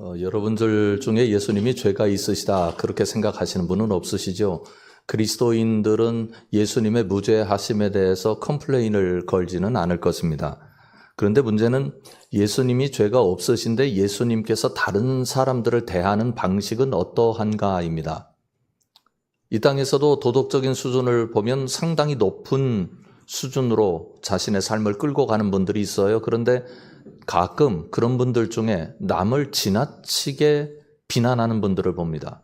여러분들 중에 예수님이 죄가 있으시다 그렇게 생각하시는 분은 없으시죠? 그리스도인들은 예수님의 무죄하심에 대해서 컴플레인을 걸지는 않을 것입니다. 그런데 문제는 예수님이 죄가 없으신데 예수님께서 다른 사람들을 대하는 방식은 어떠한가입니다. 이 땅에서도 도덕적인 수준을 보면 상당히 높은 수준으로 자신의 삶을 끌고 가는 분들이 있어요. 그런데 가끔 그런 분들 중에 남을 지나치게 비난하는 분들을 봅니다.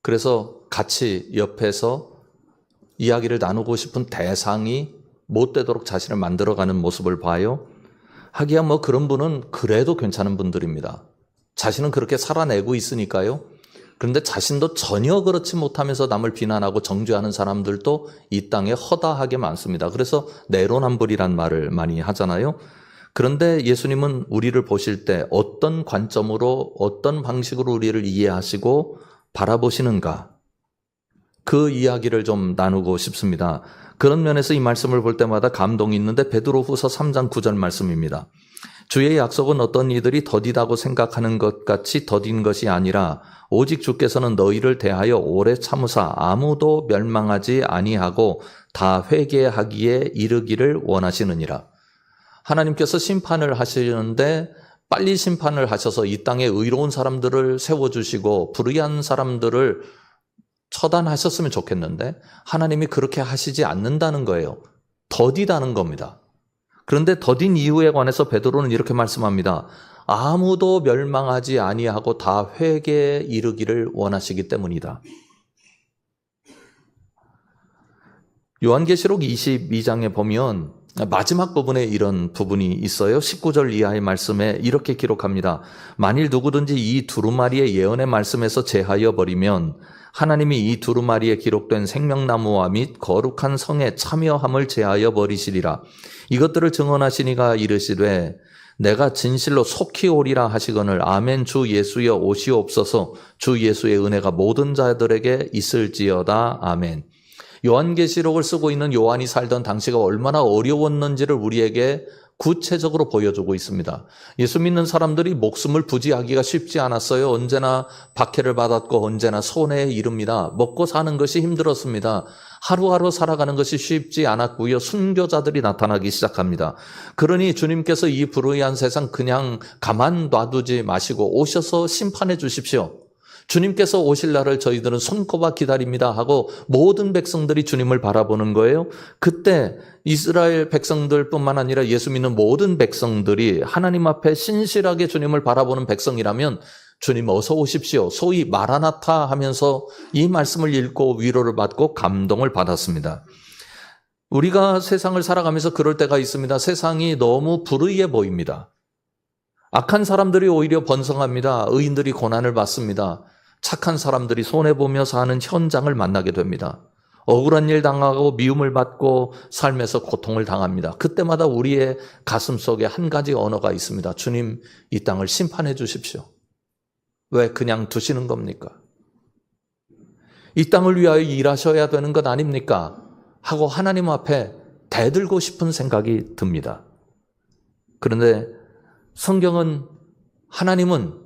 그래서 같이 옆에서 이야기를 나누고 싶은 대상이 못 되도록 자신을 만들어가는 모습을 봐요. 하기야 그런 분은 그래도 괜찮은 분들입니다. 자신은 그렇게 살아내고 있으니까요. 그런데 자신도 전혀 그렇지 못하면서 남을 비난하고 정죄하는 사람들도 이 땅에 허다하게 많습니다. 그래서 내로남불이란 말을 많이 하잖아요. 그런데 예수님은 우리를 보실 때 어떤 관점으로 어떤 방식으로 우리를 이해하시고 바라보시는가, 그 이야기를 좀 나누고 싶습니다. 그런 면에서 이 말씀을 볼 때마다 감동이 있는데 베드로후서 3장 9절 말씀입니다. 주의 약속은 어떤 이들이 더디다고 생각하는 것 같이 더딘 것이 아니라 오직 주께서는 너희를 대하여 오래 참으사 아무도 멸망하지 아니하고 다 회개하기에 이르기를 원하시느니라. 하나님께서 심판을 하시는데 빨리 심판을 하셔서 이 땅에 의로운 사람들을 세워주시고 불의한 사람들을 처단하셨으면 좋겠는데 하나님이 그렇게 하시지 않는다는 거예요. 더디다는 겁니다. 그런데 더딘 이유에 관해서 베드로는 이렇게 말씀합니다. 아무도 멸망하지 아니하고 다 회개에 이르기를 원하시기 때문이다. 요한계시록 22장에 보면 마지막 부분에 이런 부분이 있어요. 19절 이하의 말씀에 이렇게 기록합니다. 만일 누구든지 이 두루마리의 예언의 말씀에서 제하여 버리면 하나님이 이 두루마리에 기록된 생명나무와 및 거룩한 성에 참여함을 제하여 버리시리라. 이것들을 증언하시니가 이르시되 내가 진실로 속히 오리라 하시거늘 아멘. 주 예수여 오시옵소서. 주 예수의 은혜가 모든 자들에게 있을지어다. 아멘. 요한계시록을 쓰고 있는 요한이 살던 당시가 얼마나 어려웠는지를 우리에게 구체적으로 보여주고 있습니다. 예수 믿는 사람들이 목숨을 부지하기가 쉽지 않았어요. 언제나 박해를 받았고 언제나 손해에 이릅니다. 먹고 사는 것이 힘들었습니다. 하루하루 살아가는 것이 쉽지 않았고요. 순교자들이 나타나기 시작합니다. 그러니 주님께서 이 불의한 세상 그냥 가만 놔두지 마시고 오셔서 심판해 주십시오. 주님께서 오실 날을 저희들은 손꼽아 기다립니다 하고 모든 백성들이 주님을 바라보는 거예요. 그때 이스라엘 백성들뿐만 아니라 예수 믿는 모든 백성들이 하나님 앞에 신실하게 주님을 바라보는 백성이라면 주님 어서 오십시오. 소위 마라나타 하면서 이 말씀을 읽고 위로를 받고 감동을 받았습니다. 우리가 세상을 살아가면서 그럴 때가 있습니다. 세상이 너무 불의해 보입니다. 악한 사람들이 오히려 번성합니다. 의인들이 고난을 받습니다. 착한 사람들이 손해보며 사는 현장을 만나게 됩니다. 억울한 일 당하고 미움을 받고 삶에서 고통을 당합니다. 그때마다 우리의 가슴 속에 한 가지 언어가 있습니다. 주님, 이 땅을 심판해 주십시오. 왜 그냥 두시는 겁니까? 이 땅을 위하여 일하셔야 되는 것 아닙니까? 하고 하나님 앞에 대들고 싶은 생각이 듭니다. 그런데 성경은 하나님은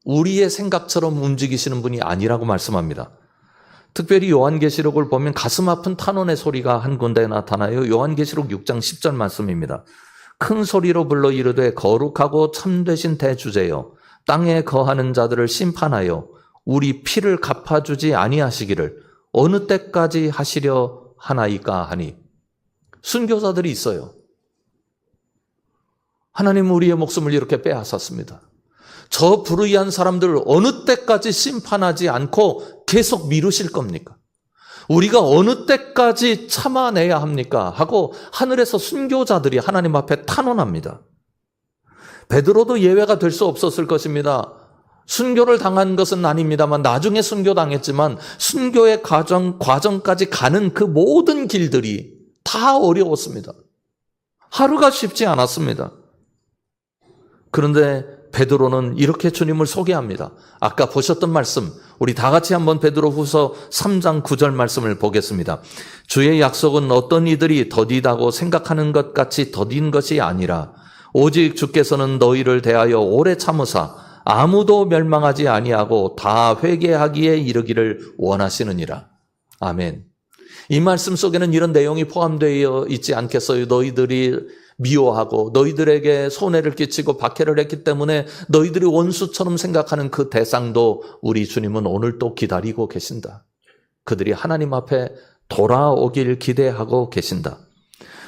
우리의 생각처럼 움직이시는 분이 아니라고 말씀합니다. 특별히 요한계시록을 보면 가슴 아픈 탄원의 소리가 한 군데에 나타나요. 요한계시록 6장 10절 말씀입니다. 큰 소리로 불러 이르되 거룩하고 참되신 대주제여 땅에 거하는 자들을 심판하여 우리 피를 갚아주지 아니하시기를 어느 때까지 하시려 하나이까 하니. 순교자들이 있어요. 하나님 우리의 목숨을 이렇게 빼앗았습니다. 저 불의한 사람들을 어느 때까지 심판하지 않고 계속 미루실 겁니까? 우리가 어느 때까지 참아내야 합니까? 하고 하늘에서 순교자들이 하나님 앞에 탄원합니다. 베드로도 예외가 될 수 없었을 것입니다. 순교를 당한 것은 아닙니다만 나중에 순교당했지만 순교의 과정까지 가는 그 모든 길들이 다 어려웠습니다. 하루가 쉽지 않았습니다. 그런데 베드로는 이렇게 주님을 소개합니다. 아까 보셨던 말씀, 우리 다 같이 한번 베드로후서 3장 9절 말씀을 보겠습니다. 주의 약속은 어떤 이들이 더디다고 생각하는 것 같이 더딘 것이 아니라 오직 주께서는 너희를 대하여 오래 참으사 아무도 멸망하지 아니하고 다 회개하기에 이르기를 원하시느니라. 아멘. 이 말씀 속에는 이런 내용이 포함되어 있지 않겠어요? 너희들이 미워하고 너희들에게 손해를 끼치고 박해를 했기 때문에 너희들이 원수처럼 생각하는 그 대상도 우리 주님은 오늘 또 기다리고 계신다. 그들이 하나님 앞에 돌아오길 기대하고 계신다.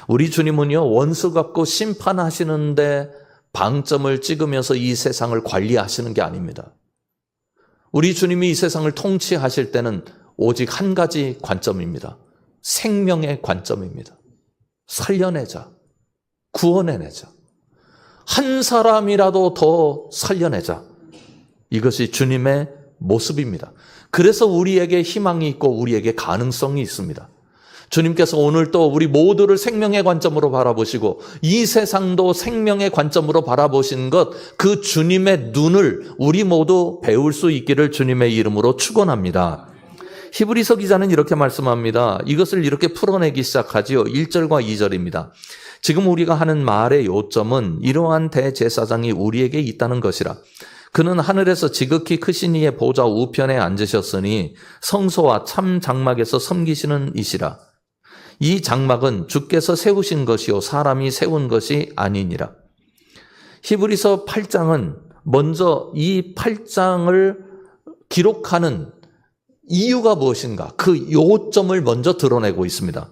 우리 주님은요, 원수 갚고 심판하시는데 방점을 찍으면서 이 세상을 관리하시는 게 아닙니다. 우리 주님이 이 세상을 통치하실 때는 오직 한 가지 관점입니다. 생명의 관점입니다. 살려내자. 구원해내자. 한 사람이라도 더 살려내자. 이것이 주님의 모습입니다. 그래서 우리에게 희망이 있고 우리에게 가능성이 있습니다. 주님께서 오늘 또 우리 모두를 생명의 관점으로 바라보시고 이 세상도 생명의 관점으로 바라보신 것, 그 주님의 눈을 우리 모두 배울 수 있기를 주님의 이름으로 축원합니다. 히브리서 기자는 이렇게 말씀합니다. 이것을 이렇게 풀어내기 시작하지요. 1절과 2절입니다. 지금 우리가 하는 말의 요점은 이러한 대제사장이 우리에게 있다는 것이라. 그는 하늘에서 지극히 크신 이의 보좌 우편에 앉으셨으니 성소와 참 장막에서 섬기시는 이시라. 이 장막은 주께서 세우신 것이요 사람이 세운 것이 아니니라. 히브리서 8장은 먼저 이 8장을 기록하는 이유가 무엇인가, 그 요점을 먼저 드러내고 있습니다.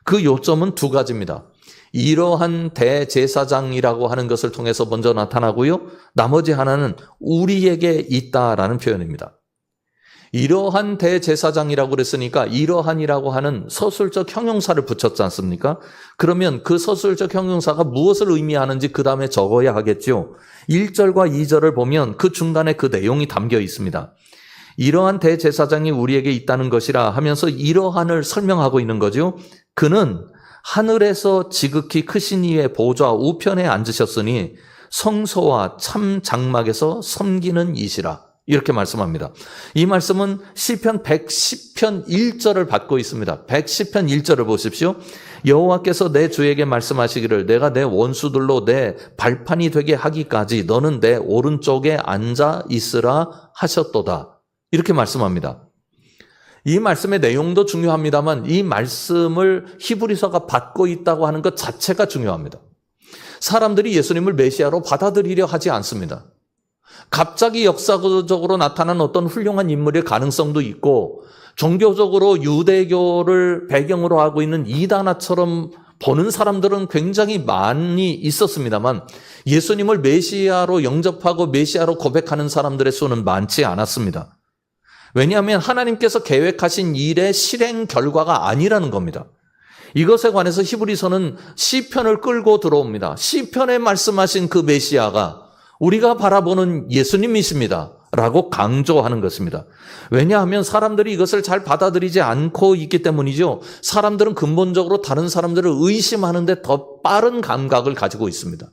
그 요점은 두 가지입니다. 이러한 대제사장이라고 하는 것을 통해서 먼저 나타나고요. 나머지 하나는 우리에게 있다라는 표현입니다. 이러한 대제사장이라고 그랬으니까 이러한이라고 하는 서술적 형용사를 붙였지 않습니까? 그러면 그 서술적 형용사가 무엇을 의미하는지 그 다음에 적어야 하겠죠. 1절과 2절을 보면 그 중간에 그 내용이 담겨 있습니다. 이러한 대제사장이 우리에게 있다는 것이라 하면서 이러한을 설명하고 있는 거죠. 그는 하늘에서 지극히 크신 이의 보좌 우편에 앉으셨으니 성소와 참 장막에서 섬기는 이시라. 이렇게 말씀합니다. 이 말씀은 시편 110편 1절을 받고 있습니다. 110편 1절을 보십시오. 여호와께서 내 주에게 말씀하시기를 내가 내 원수들로 내 발판이 되게 하기까지 너는 내 오른쪽에 앉아 있으라 하셨도다. 이렇게 말씀합니다. 이 말씀의 내용도 중요합니다만 이 말씀을 히브리서가 받고 있다고 하는 것 자체가 중요합니다. 사람들이 예수님을 메시아로 받아들이려 하지 않습니다. 갑자기 역사적으로 나타난 어떤 훌륭한 인물의 가능성도 있고 종교적으로 유대교를 배경으로 하고 있는 이단아처럼 보는 사람들은 굉장히 많이 있었습니다만 예수님을 메시아로 영접하고 메시아로 고백하는 사람들의 수는 많지 않았습니다. 왜냐하면 하나님께서 계획하신 일의 실행 결과가 아니라는 겁니다. 이것에 관해서 히브리서는 시편을 끌고 들어옵니다. 시편에 말씀하신 그 메시아가 우리가 바라보는 예수님이십니다 라고 강조하는 것입니다. 왜냐하면 사람들이 이것을 잘 받아들이지 않고 있기 때문이죠. 사람들은 근본적으로 다른 사람들을 의심하는데 더 빠른 감각을 가지고 있습니다.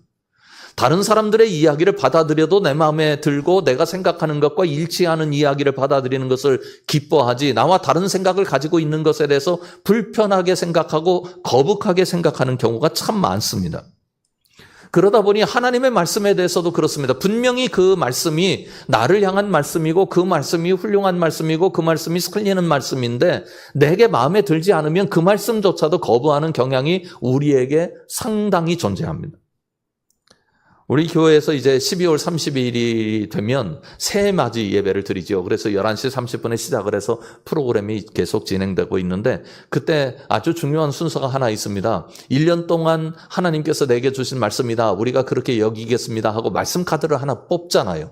다른 사람들의 이야기를 받아들여도 내 마음에 들고 내가 생각하는 것과 일치하는 이야기를 받아들이는 것을 기뻐하지, 나와 다른 생각을 가지고 있는 것에 대해서 불편하게 생각하고 거북하게 생각하는 경우가 참 많습니다. 그러다 보니 하나님의 말씀에 대해서도 그렇습니다. 분명히 그 말씀이 나를 향한 말씀이고 그 말씀이 훌륭한 말씀이고 그 말씀이 살리는 말씀인데 내게 마음에 들지 않으면 그 말씀조차도 거부하는 경향이 우리에게 상당히 존재합니다. 우리 교회에서 이제 12월 30일이 되면 새해맞이 예배를 드리죠. 그래서 11시 30분에 시작을 해서 프로그램이 계속 진행되고 있는데 그때 아주 중요한 순서가 하나 있습니다. 1년 동안 하나님께서 내게 주신 말씀이다. 우리가 그렇게 여기겠습니다 하고 말씀 카드를 하나 뽑잖아요.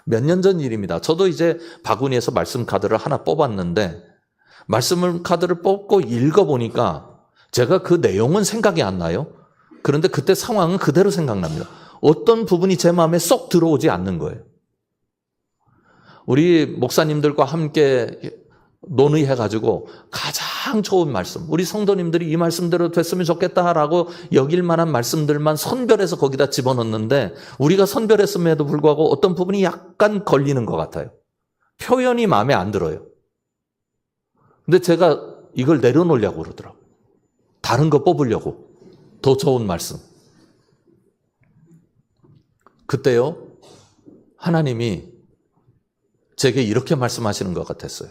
몇 년 전 일입니다. 저도 이제 바구니에서 말씀 카드를 하나 뽑았는데 말씀 카드를 뽑고 읽어보니까 제가 그 내용은 생각이 안 나요. 그런데 그때 상황은 그대로 생각납니다. 어떤 부분이 제 마음에 쏙 들어오지 않는 거예요. 우리 목사님들과 함께 논의해가지고 가장 좋은 말씀, 우리 성도님들이 이 말씀대로 됐으면 좋겠다라고 여길 만한 말씀들만 선별해서 거기다 집어넣는데 우리가 선별했음에도 불구하고 어떤 부분이 약간 걸리는 것 같아요. 표현이 마음에 안 들어요. 근데 제가 이걸 내려놓으려고 그러더라고요. 다른 거 뽑으려고. 더 좋은 말씀. 그때요, 하나님이 제게 이렇게 말씀하시는 것 같았어요.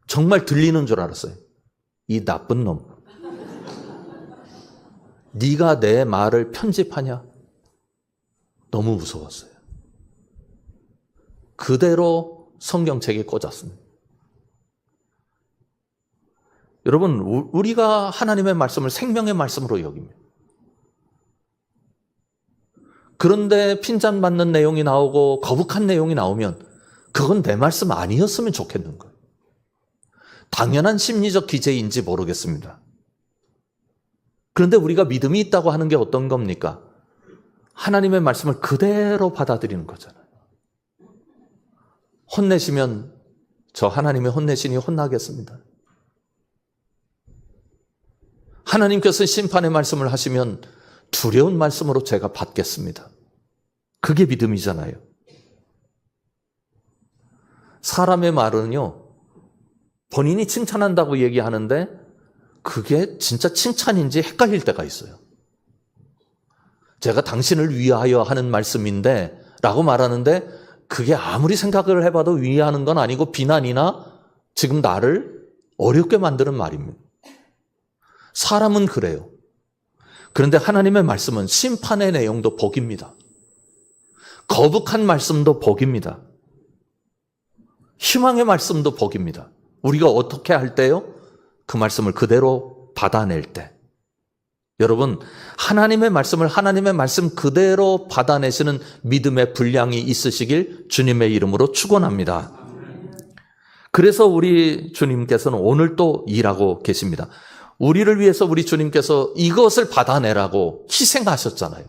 정말 들리는 줄 알았어요. 이 나쁜 놈. 네가 내 말을 편집하냐? 너무 무서웠어요. 그대로 성경책에 꽂았습니다. 여러분, 우리가 하나님의 말씀을 생명의 말씀으로 여깁니다. 그런데 핀잔 받는 내용이 나오고 거북한 내용이 나오면 그건 내 말씀 아니었으면 좋겠는 거예요. 당연한 심리적 기제인지 모르겠습니다. 그런데 우리가 믿음이 있다고 하는 게 어떤 겁니까? 하나님의 말씀을 그대로 받아들이는 거잖아요. 혼내시면 저 하나님의 혼내시니 혼나겠습니다. 하나님께서 심판의 말씀을 하시면 두려운 말씀으로 제가 받겠습니다. 그게 믿음이잖아요. 사람의 말은요, 본인이 칭찬한다고 얘기하는데 그게 진짜 칭찬인지 헷갈릴 때가 있어요. 제가 당신을 위하여 하는 말씀인데 라고 말하는데 그게 아무리 생각을 해봐도 위하는 건 아니고 비난이나 지금 나를 어렵게 만드는 말입니다. 사람은 그래요. 그런데 하나님의 말씀은 심판의 내용도 복입니다. 거북한 말씀도 복입니다. 희망의 말씀도 복입니다. 우리가 어떻게 할 때요? 그 말씀을 그대로 받아낼 때. 여러분, 하나님의 말씀을 하나님의 말씀 그대로 받아내시는 믿음의 분량이 있으시길 주님의 이름으로 축원합니다. 그래서 우리 주님께서는 오늘 또 일하고 계십니다. 우리를 위해서 우리 주님께서 이것을 받아내라고 희생하셨잖아요.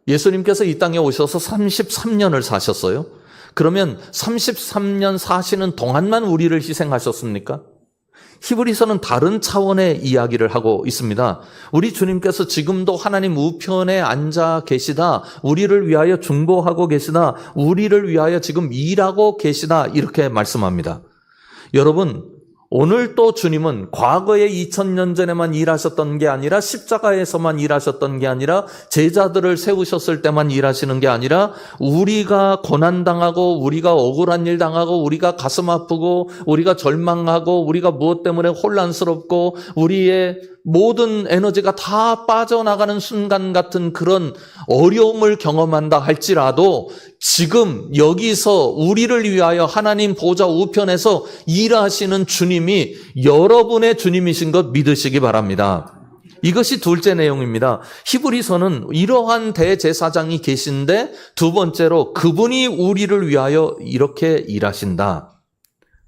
예수님께서 이 땅에 오셔서 33년을 사셨어요. 그러면 33년 사시는 동안만 우리를 희생하셨습니까? 히브리서는 다른 차원의 이야기를 하고 있습니다. 우리 주님께서 지금도 하나님 우편에 앉아 계시다, 우리를 위하여 중보하고 계시다, 우리를 위하여 지금 일하고 계시다, 이렇게 말씀합니다. 여러분, 오늘 또 주님은 과거에 2000년 전에만 일하셨던 게 아니라 십자가에서만 일하셨던 게 아니라 제자들을 세우셨을 때만 일하시는 게 아니라 우리가 고난당하고 우리가 억울한 일 당하고 우리가 가슴 아프고 우리가 절망하고 우리가 무엇 때문에 혼란스럽고 우리의 모든 에너지가 다 빠져나가는 순간 같은 그런 어려움을 경험한다 할지라도 지금 여기서 우리를 위하여 하나님 보좌 우편에서 일하시는 주님이 여러분의 주님이신 것 믿으시기 바랍니다. 이것이 둘째 내용입니다. 히브리서는 이러한 대제사장이 계신데 두 번째로 그분이 우리를 위하여 이렇게 일하신다.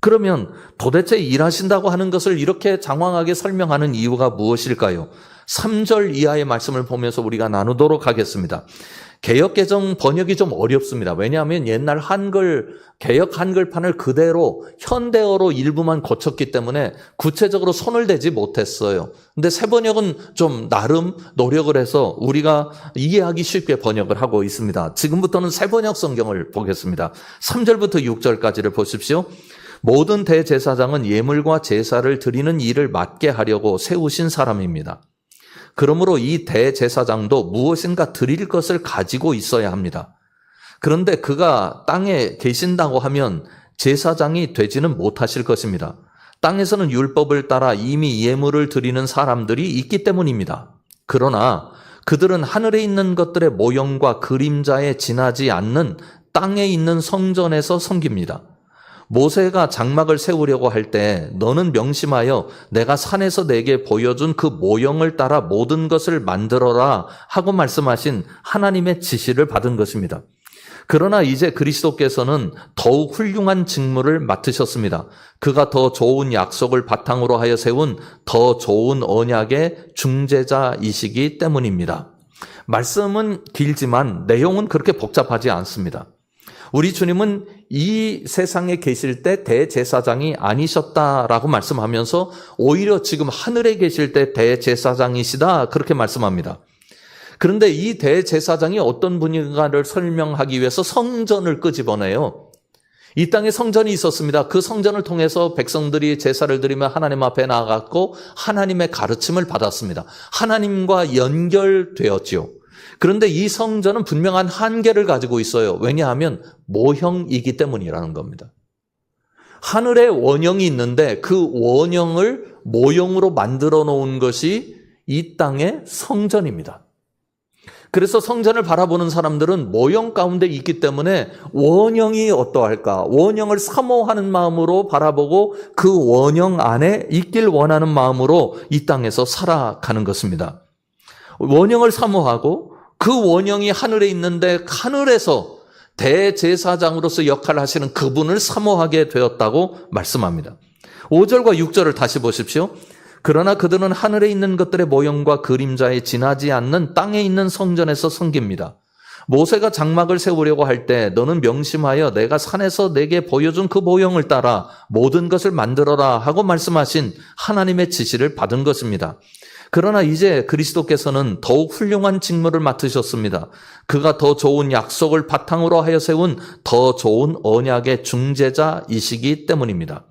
그러면 도대체 일하신다고 하는 것을 이렇게 장황하게 설명하는 이유가 무엇일까요? 3절 이하의 말씀을 보면서 우리가 나누도록 하겠습니다. 개역개정 번역이 좀 어렵습니다. 왜냐하면 옛날 한글, 개역 한글판을 그대로 현대어로 일부만 고쳤기 때문에 구체적으로 손을 대지 못했어요. 근데 새 번역은 좀 나름 노력을 해서 우리가 이해하기 쉽게 번역을 하고 있습니다. 지금부터는 새 번역 성경을 보겠습니다. 3절부터 6절까지를 보십시오. 모든 대제사장은 예물과 제사를 드리는 일을 맡게 하려고 세우신 사람입니다. 그러므로 이 대제사장도 무엇인가 드릴 것을 가지고 있어야 합니다. 그런데 그가 땅에 계신다고 하면 제사장이 되지는 못하실 것입니다. 땅에서는 율법을 따라 이미 예물을 드리는 사람들이 있기 때문입니다. 그러나 그들은 하늘에 있는 것들의 모형과 그림자에 지나지 않는 땅에 있는 성전에서 섬깁니다. 모세가 장막을 세우려고 할 때 너는 명심하여 내가 산에서 내게 보여준 그 모형을 따라 모든 것을 만들어라 하고 말씀하신 하나님의 지시를 받은 것입니다. 그러나 이제 그리스도께서는 더욱 훌륭한 직무를 맡으셨습니다. 그가 더 좋은 약속을 바탕으로 하여 세운 더 좋은 언약의 중재자이시기 때문입니다. 말씀은 길지만 내용은 그렇게 복잡하지 않습니다. 우리 주님은 이 세상에 계실 때 대제사장이 아니셨다라고 말씀하면서 오히려 지금 하늘에 계실 때 대제사장이시다 그렇게 말씀합니다. 그런데 이 대제사장이 어떤 분인가를 설명하기 위해서 성전을 끄집어내요. 이 땅에 성전이 있었습니다. 그 성전을 통해서 백성들이 제사를 드리며 하나님 앞에 나아갔고 하나님의 가르침을 받았습니다. 하나님과 연결되었지요. 그런데 이 성전은 분명한 한계를 가지고 있어요. 왜냐하면 모형이기 때문이라는 겁니다. 하늘에 원형이 있는데 그 원형을 모형으로 만들어 놓은 것이 이 땅의 성전입니다. 그래서 성전을 바라보는 사람들은 모형 가운데 있기 때문에 원형이 어떠할까? 원형을 사모하는 마음으로 바라보고 그 원형 안에 있길 원하는 마음으로 이 땅에서 살아가는 것입니다. 원형을 사모하고 그 원형이 하늘에 있는데 하늘에서 대제사장으로서 역할을 하시는 그분을 사모하게 되었다고 말씀합니다. 5절과 6절을 다시 보십시오. 그러나 그들은 하늘에 있는 것들의 모형과 그림자에 지나지 않는 땅에 있는 성전에서 섬깁니다. 모세가 장막을 세우려고 할 때 너는 명심하여 내가 산에서 내게 보여준 그 모형을 따라 모든 것을 만들어라 하고 말씀하신 하나님의 지시를 받은 것입니다. 그러나 이제 그리스도께서는 더욱 훌륭한 직무를 맡으셨습니다. 그가 더 좋은 약속을 바탕으로 하여 세운 더 좋은 언약의 중재자이시기 때문입니다.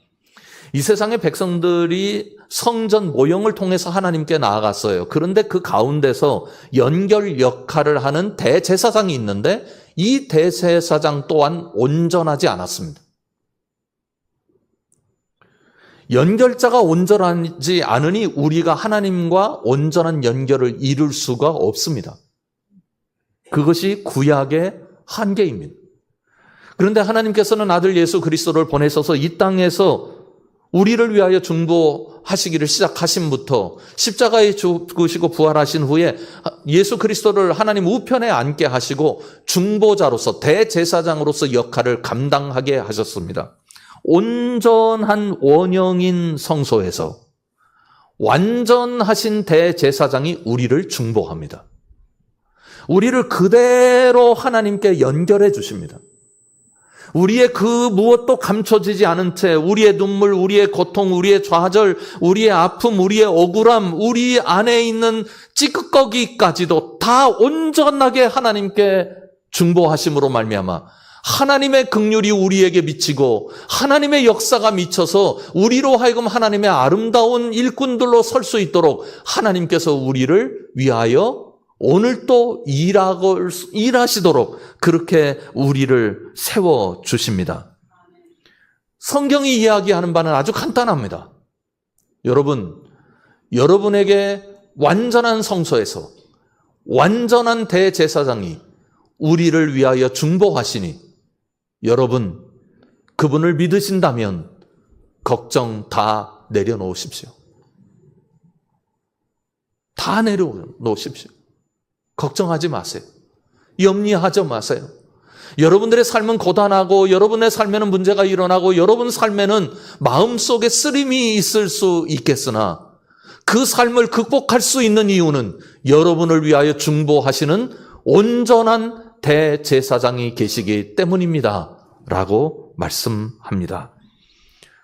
이 세상의 백성들이 성전 모형을 통해서 하나님께 나아갔어요. 그런데 그 가운데서 연결 역할을 하는 대제사장이 있는데 이 대제사장 또한 온전하지 않았습니다. 연결자가 온전하지 않으니 우리가 하나님과 온전한 연결을 이룰 수가 없습니다. 그것이 구약의 한계입니다. 그런데 하나님께서는 아들 예수 그리스도를 보내셔서 이 땅에서 우리를 위하여 중보하시기를 시작하심부터 십자가에 죽으시고 부활하신 후에 예수 그리스도를 하나님 우편에 앉게 하시고 중보자로서 대제사장으로서 역할을 감당하게 하셨습니다. 온전한 원형인 성소에서 완전하신 대제사장이 우리를 중보합니다. 우리를 그대로 하나님께 연결해 주십니다. 우리의 그 무엇도 감춰지지 않은 채 우리의 눈물, 우리의 고통, 우리의 좌절, 우리의 아픔, 우리의 억울함, 우리 안에 있는 찌끄꺼기까지도 다 온전하게 하나님께 중보하심으로 말미암아 하나님의 긍휼이 우리에게 미치고 하나님의 역사가 미쳐서 우리로 하여금 하나님의 아름다운 일꾼들로 설 수 있도록 하나님께서 우리를 위하여 오늘도 일하시도록 그렇게 우리를 세워주십니다. 성경이 이야기하는 바는 아주 간단합니다. 여러분에게 완전한 성소에서 완전한 대제사장이 우리를 위하여 중보하시니 여러분 그분을 믿으신다면 걱정 다 내려놓으십시오. 다 내려놓으십시오. 걱정하지 마세요. 염려하지 마세요. 여러분들의 삶은 고단하고 여러분의 삶에는 문제가 일어나고 여러분 삶에는 마음속에 쓰림이 있을 수 있겠으나 그 삶을 극복할 수 있는 이유는 여러분을 위하여 중보하시는 온전한 대제사장이 계시기 때문입니다. 라고 말씀합니다.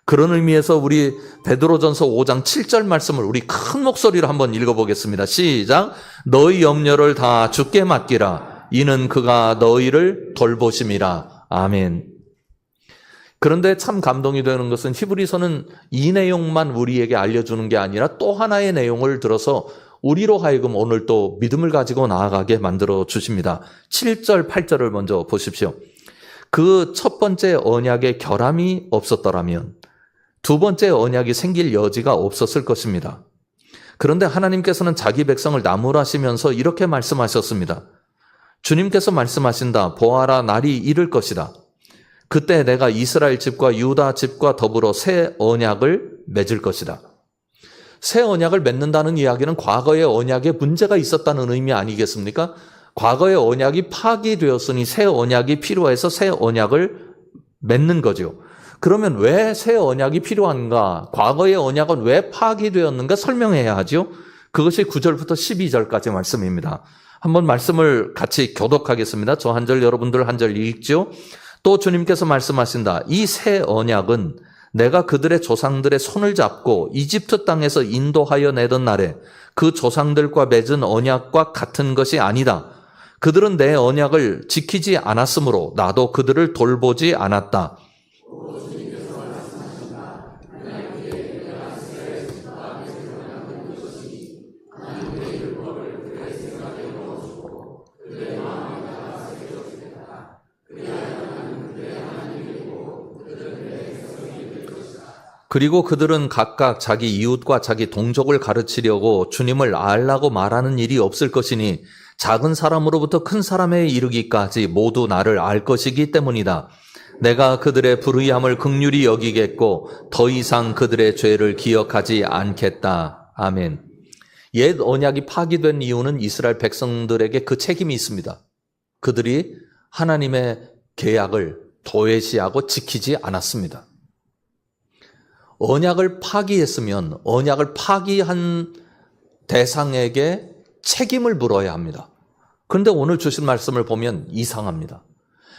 그런 의미에서 우리 베드로전서 5장 7절 말씀을 우리 큰 목소리로 한번 읽어보겠습니다. 시작. 너희 염려를 다 주께 맡기라. 이는 그가 너희를 돌보심이라. 아멘. 그런데 참 감동이 되는 것은 히브리서는 이 내용만 우리에게 알려주는 게 아니라 또 하나의 내용을 들어서 우리로 하여금 오늘 또 믿음을 가지고 나아가게 만들어 주십니다. 7절, 8절을 먼저 보십시오. 그 첫 번째 언약에 결함이 없었더라면 두 번째 언약이 생길 여지가 없었을 것입니다. 그런데 하나님께서는 자기 백성을 나무라시면서 이렇게 말씀하셨습니다. 주님께서 말씀하신다. 보아라, 날이 이를 것이다. 그때 내가 이스라엘 집과 유다 집과 더불어 새 언약을 맺을 것이다. 새 언약을 맺는다는 이야기는 과거의 언약에 문제가 있었다는 의미 아니겠습니까? 과거의 언약이 파기되었으니 새 언약이 필요해서 새 언약을 맺는 거죠. 그러면 왜 새 언약이 필요한가? 과거의 언약은 왜 파기되었는가 설명해야 하죠. 그것이 9절부터 12절까지 말씀입니다. 한번 말씀을 같이 교독하겠습니다. 저 한 절, 여러분들 한 절 읽죠. 또 주님께서 말씀하신다. 이 새 언약은 내가 그들의 조상들의 손을 잡고 이집트 땅에서 인도하여 내던 날에 그 조상들과 맺은 언약과 같은 것이 아니다. 그들은 내 언약을 지키지 않았으므로 나도 그들을 돌보지 않았다. 그리고 그들은 각각 자기 이웃과 자기 동족을 가르치려고 주님을 알라고 말하는 일이 없을 것이니 작은 사람으로부터 큰 사람에 이르기까지 모두 나를 알 것이기 때문이다. 내가 그들의 불의함을 긍휼히 여기겠고 더 이상 그들의 죄를 기억하지 않겠다. 아멘. 옛 언약이 파기된 이유는 이스라엘 백성들에게 그 책임이 있습니다. 그들이 하나님의 계약을 도외시하고 지키지 않았습니다. 언약을 파기했으면 언약을 파기한 대상에게 책임을 물어야 합니다. 그런데 오늘 주신 말씀을 보면 이상합니다.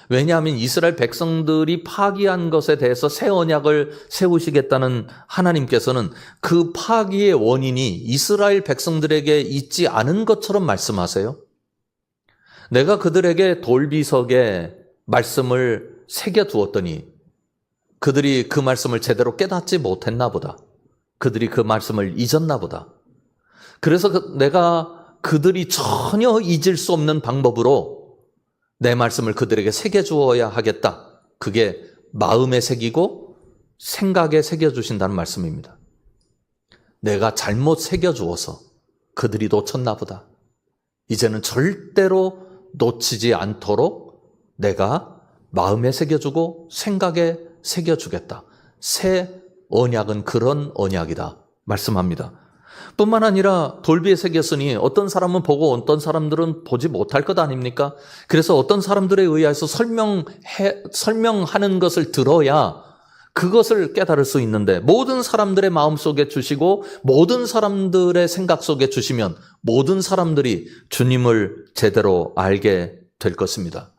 왜냐하면 이스라엘 백성들이 파기한 것에 대해서 새 언약을 세우시겠다는 하나님께서는 그 파기의 원인이 이스라엘 백성들에게 있지 않은 것처럼 말씀하세요. 내가 그들에게 돌비석에 말씀을 새겨두었더니 그들이 그 말씀을 제대로 깨닫지 못했나 보다. 그들이 그 말씀을 잊었나 보다. 그래서 내가 그들이 전혀 잊을 수 없는 방법으로 내 말씀을 그들에게 새겨주어야 하겠다. 그게 마음에 새기고 생각에 새겨주신다는 말씀입니다. 내가 잘못 새겨주어서 그들이 놓쳤나 보다. 이제는 절대로 놓치지 않도록 내가 마음에 새겨주고 생각에 새겨주겠다. 새 언약은 그런 언약이다 말씀합니다. 뿐만 아니라 돌비에 새겼으니 어떤 사람은 보고 어떤 사람들은 보지 못할 것 아닙니까? 그래서 어떤 사람들에 의해서 설명하는 것을 들어야 그것을 깨달을 수 있는데 모든 사람들의 마음속에 주시고 모든 사람들의 생각 속에 주시면 모든 사람들이 주님을 제대로 알게 될 것입니다.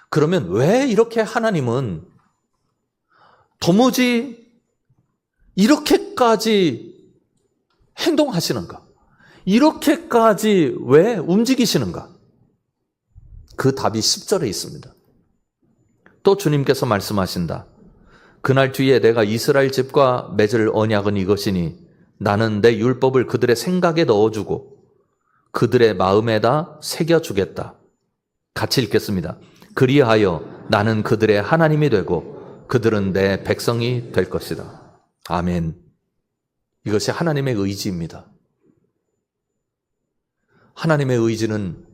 그러면 왜 이렇게 하나님은 도무지 이렇게까지 행동하시는가? 이렇게까지 왜 움직이시는가? 그 답이 10절에 있습니다. 또 주님께서 말씀하신다. 그날 뒤에 내가 이스라엘 집과 맺을 언약은 이것이니 나는 내 율법을 그들의 생각에 넣어주고 그들의 마음에다 새겨주겠다. 같이 읽겠습니다. 그리하여 나는 그들의 하나님이 되고 그들은 내 백성이 될 것이다. 아멘. 이것이 하나님의 의지입니다. 하나님의 의지는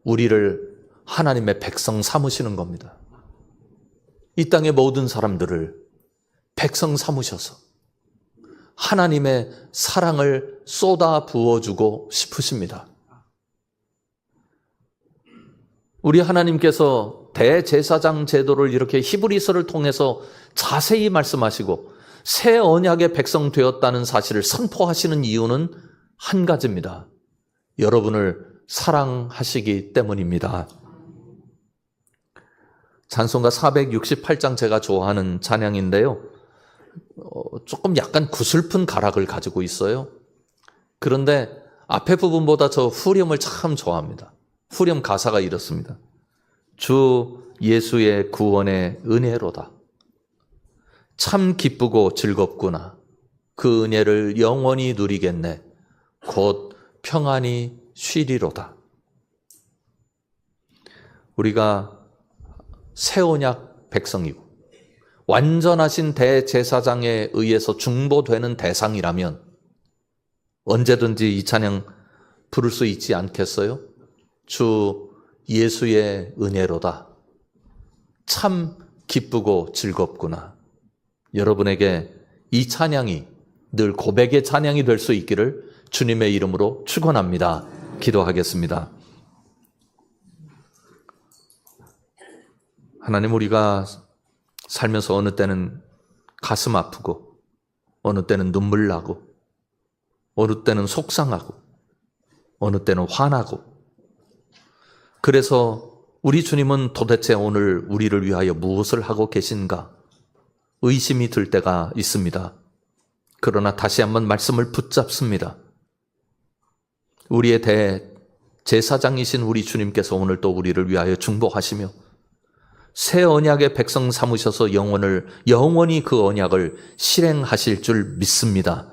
우리를 하나님의 백성 삼으시는 겁니다. 이 땅의 모든 사람들을 백성 삼으셔서 하나님의 사랑을 쏟아 부어주고 싶으십니다. 우리 하나님께서 대제사장 제도를 이렇게 히브리서를 통해서 자세히 말씀하시고 새 언약의 백성 되었다는 사실을 선포하시는 이유는 한 가지입니다. 여러분을 사랑하시기 때문입니다. 찬송가 468장 제가 좋아하는 찬양인데요. 조금 약간 구슬픈 가락을 가지고 있어요. 그런데 앞에 부분보다 저 후렴을 참 좋아합니다. 후렴 가사가 이렇습니다. 주 예수의 구원의 은혜로다. 참 기쁘고 즐겁구나. 그 은혜를 영원히 누리겠네. 곧 평안히 쉬리로다. 우리가 새 언약 백성이고 완전하신 대제사장에 의해서 중보되는 대상이라면 언제든지 이 찬양 부를 수 있지 않겠어요? 주 예수의 은혜로다. 참 기쁘고 즐겁구나. 여러분에게 이 찬양이 늘 고백의 찬양이 될 수 있기를 주님의 이름으로 축원합니다. 기도하겠습니다. 하나님, 우리가 살면서 어느 때는 가슴 아프고 어느 때는 눈물 나고 어느 때는 속상하고 어느 때는 화나고, 그래서 우리 주님은 도대체 오늘 우리를 위하여 무엇을 하고 계신가 의심이 들 때가 있습니다. 그러나 다시 한번 말씀을 붙잡습니다. 우리의 대제사장이신 우리 주님께서 오늘 또 우리를 위하여 중보하시며 새 언약의 백성 삼으셔서 영원히 그 언약을 실행하실 줄 믿습니다.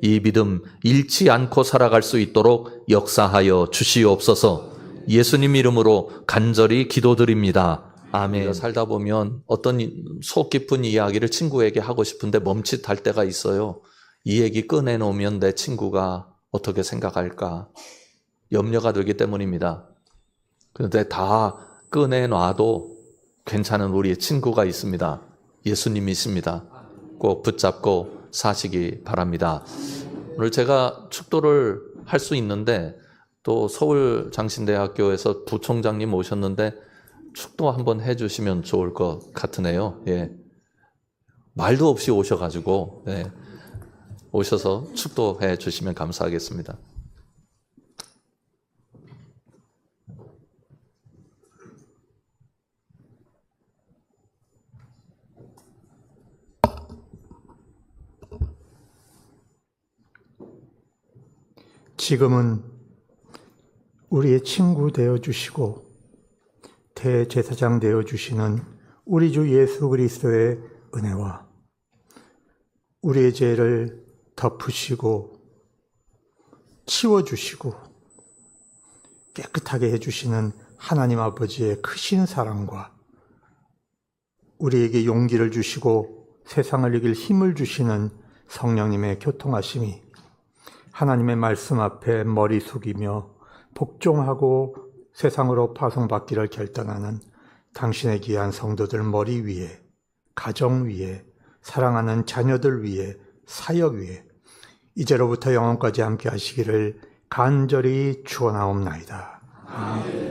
이 믿음 잃지 않고 살아갈 수 있도록 역사하여 주시옵소서. 예수님 이름으로 간절히 기도드립니다. 아멘. 살다 보면 어떤 속 깊은 이야기를 친구에게 하고 싶은데 멈칫할 때가 있어요. 이 얘기 꺼내놓으면 내 친구가 어떻게 생각할까? 염려가 되기 때문입니다. 그런데 다 꺼내놔도 괜찮은 우리의 친구가 있습니다. 예수님이십니다. 꼭 붙잡고 사시기 바랍니다. 오늘 제가 축도를 할 수 있는데 또 서울장신대학교에서 부총장님 오셨는데 축도 한번 해주시면 좋을 것 같으네요. 예. 말도 없이 오셔가지고 예. 오셔서 축도해 주시면 감사하겠습니다. 지금은 우리의 친구 되어주시고 대제사장 되어주시는 우리 주 예수 그리스도의 은혜와 우리의 죄를 덮으시고 치워주시고 깨끗하게 해주시는 하나님 아버지의 크신 사랑과 우리에게 용기를 주시고 세상을 이길 힘을 주시는 성령님의 교통하심이 하나님의 말씀 앞에 머리 숙이며 복종하고 세상으로 파송받기를 결단하는 당신의 귀한 성도들 머리 위에, 가정 위에, 사랑하는 자녀들 위에, 사역 위에 이제로부터 영원까지 함께 하시기를 간절히 축원하옵나이다. 아멘.